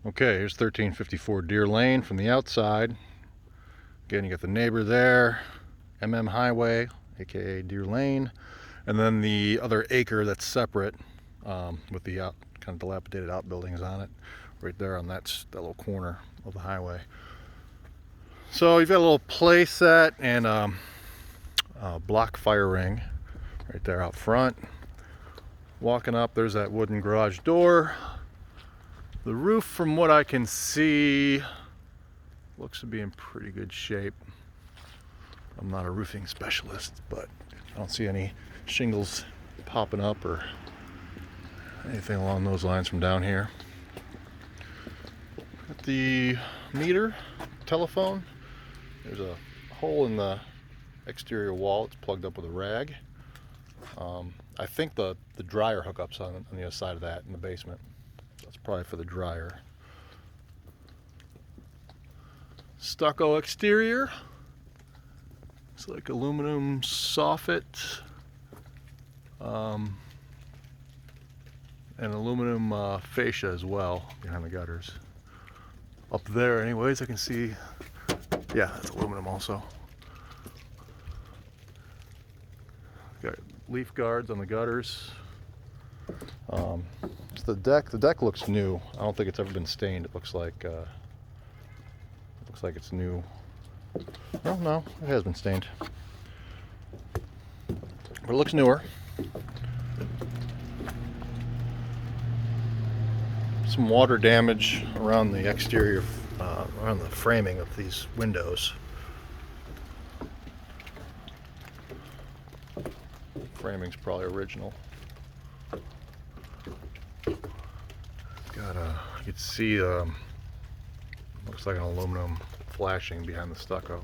Okay, here's 1354 Deer Lane from the outside. Again, you got the neighbor there, MM Highway, aka Deer Lane, and then the other acre that's separate with the kind of dilapidated outbuildings on it, right there on that little corner of the highway. So you've got a little play set and a block fire ring right there out front. Walking up, there's that wooden garage door. The roof, from what I can see, looks to be in pretty good shape. I'm not a roofing specialist, but I don't see any shingles popping up or anything along those lines from down here. Got the meter, telephone. There's a hole in the exterior wall. It's plugged up with a rag. I think the dryer hookup's on the other side of that in the basement. That's probably for the dryer. Stucco exterior. It's like aluminum soffit and aluminum fascia as well behind the gutters. Up there anyways, I can see, yeah, that's aluminum also. Got leaf guards on the gutters. It's the deck looks new. I don't think it's ever been stained. It looks like it's new. No, it has been stained. But it looks newer. Some water damage around the exterior, around the framing of these windows. Framing's probably original. Got you can see looks like an aluminum flashing behind the stucco.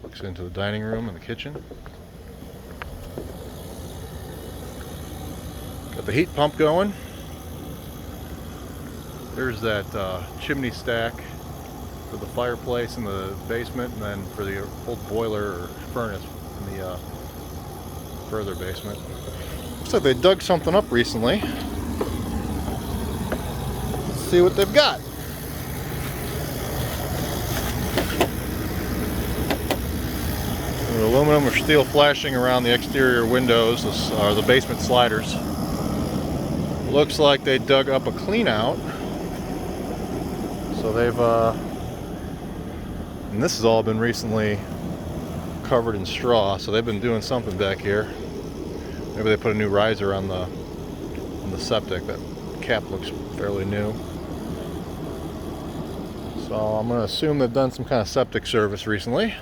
Looks into the dining room and the kitchen. Got the heat pump going. There's that chimney stack for the fireplace in the basement, and then for the old boiler or furnace in the further basement. Looks like they dug something up recently. Let's see what they've got. Aluminum or steel flashing around the exterior windows. This are the basement sliders. Looks like they dug up a clean out. So they've, and this has all been recently covered in straw, so they've been doing something back here. Maybe they put a new riser on the septic. That cap looks fairly new. So I'm going to assume they've done some kind of septic service recently.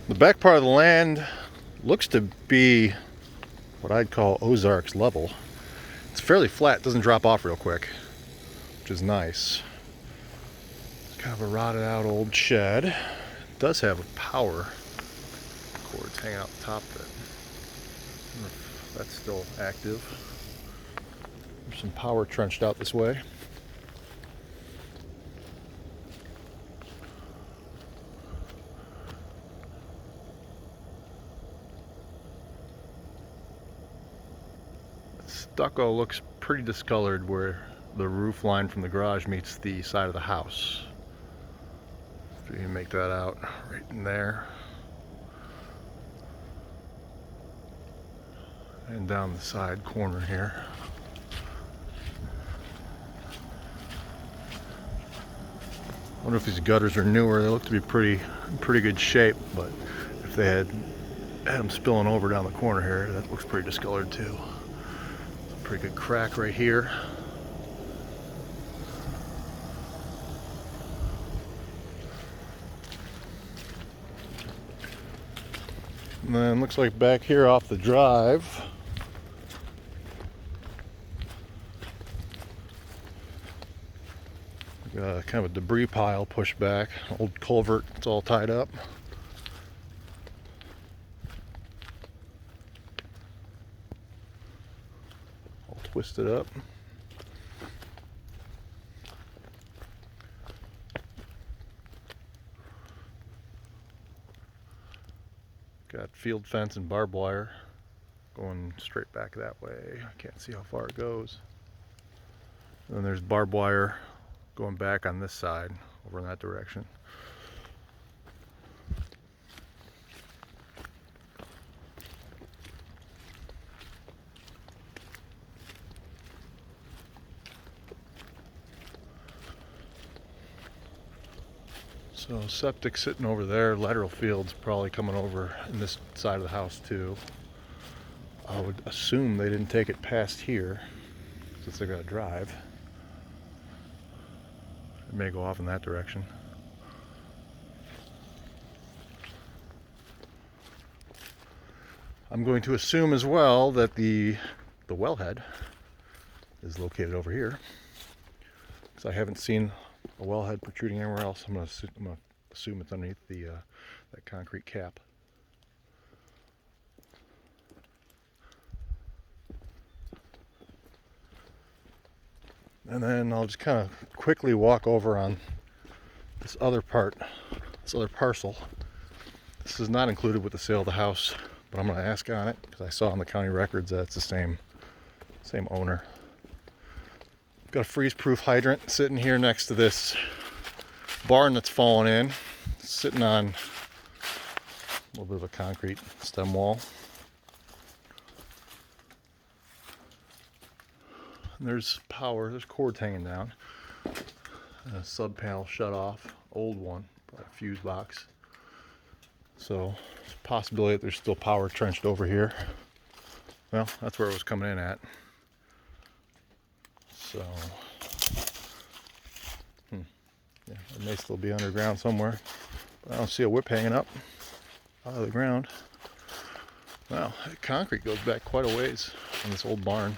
The back part of the land looks to be what I'd call Ozarks level. It's fairly flat, doesn't drop off real quick, which is nice. It's kind of a rotted out old shed. It does have a power cords hanging out the top of it. I wonder if that's still active. There's some power trenched out this way. Stucco looks pretty discolored where the roof line from the garage meets the side of the house. So you can make that out right in there. And down the side corner here. I wonder if these gutters are newer. They look to be pretty good shape, but if they had had them spilling over down the corner here. That looks pretty discolored too. Pretty good crack right here. And then looks like back here off the drive, kind of a debris pile pushed back. Old culvert, it's all tied up. All twisted up. Got field fence and barbed wire going straight back that way. I can't see how far it goes. And then there's barbed wire going back on this side, over in that direction. So septic sitting over there, lateral field's probably coming over in this side of the house too. I would assume they didn't take it past here since they're gonna drive. It may go off in that direction. I'm going to assume as well that the wellhead is located over here, because I haven't seen a wellhead protruding anywhere else. I'm gonna assume it's underneath the that concrete cap. And then I'll just kind of quickly walk over on this other part, this other parcel. This is not included with the sale of the house, but I'm going to ask on it because I saw on the county records that it's the same owner. Got a freeze-proof hydrant sitting here next to this barn that's fallen in, sitting on a little bit of a concrete stem wall. And there's power, there's cords hanging down. A sub panel shut off, old one, probably a fuse box. So it's a possibility that there's still power trenched over here. Well, that's where it was coming in at. So, yeah, it may still be underground somewhere. But I don't see a whip hanging up out of the ground. Wow, that concrete goes back quite a ways on this old barn.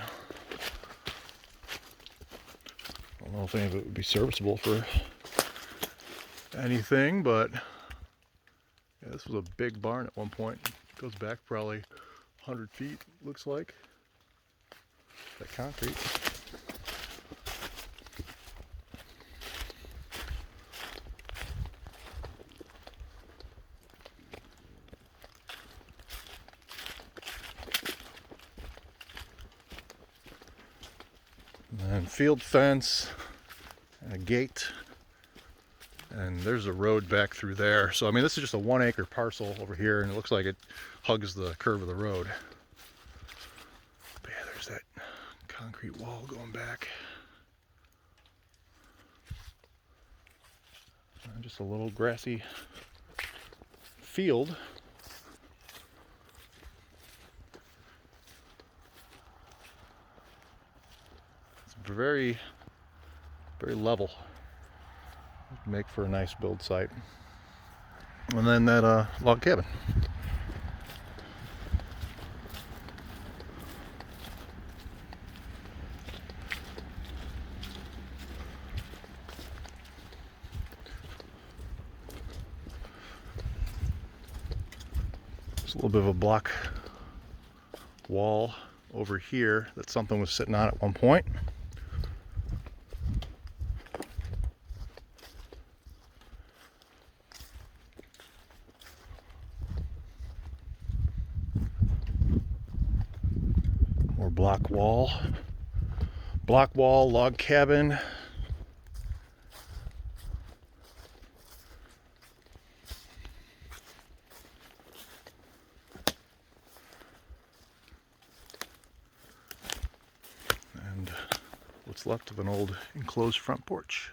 I don't know if any of it would be serviceable for anything, but yeah, this was a big barn at one point. It goes back probably 100 feet, looks like. That concrete. And field fence and a gate, and there's a road back through there. So I mean, this is just a 1 acre parcel over here, and it looks like it hugs the curve of the road. But yeah, there's that concrete wall going back. And just a little grassy field. Very level. Make for a nice build site. And then that log cabin. There's a little bit of a block wall over here that something was sitting on at one point. More block wall, log cabin. And what's left of an old enclosed front porch.